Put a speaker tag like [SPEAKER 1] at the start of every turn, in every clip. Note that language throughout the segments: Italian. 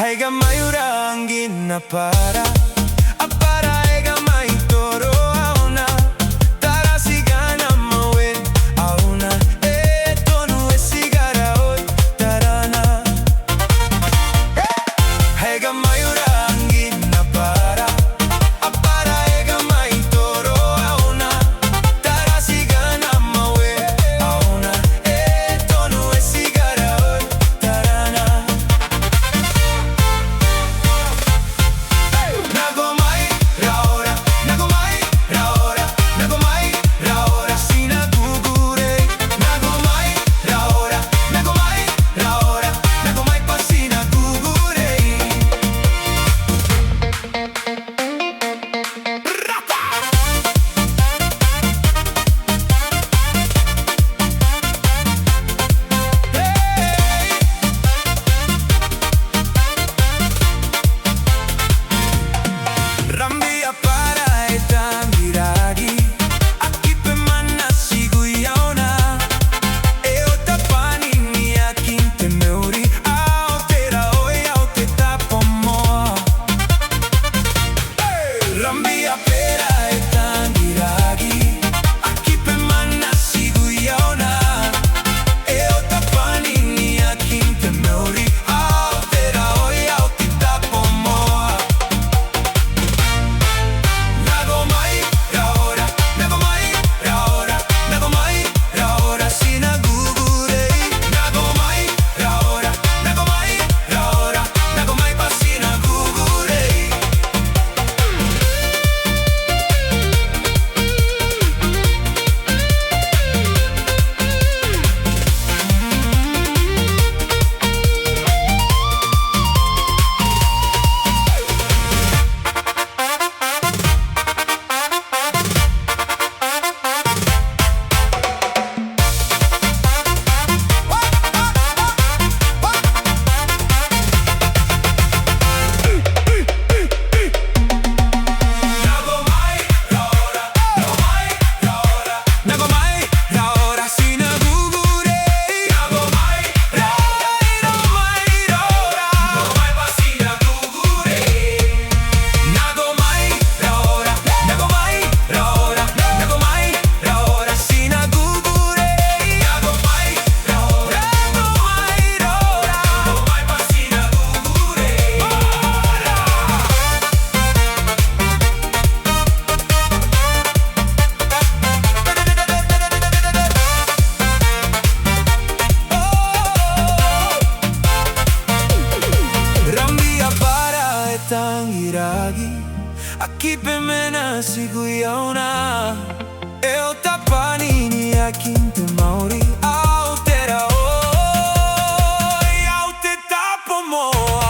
[SPEAKER 1] Haiga mai ura angin na para apara haiga mai toro auna tara sigana mawe auna tonu sigara oi tarana haiga mai ura angin na para apara haiga mai toro auna tara sigana mawe auna tonu sigara oi tarana Aqui pemena siguiona eu tapanini aqui te mauri autera oi aute tapo moa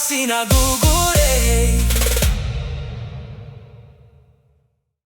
[SPEAKER 1] Sinagu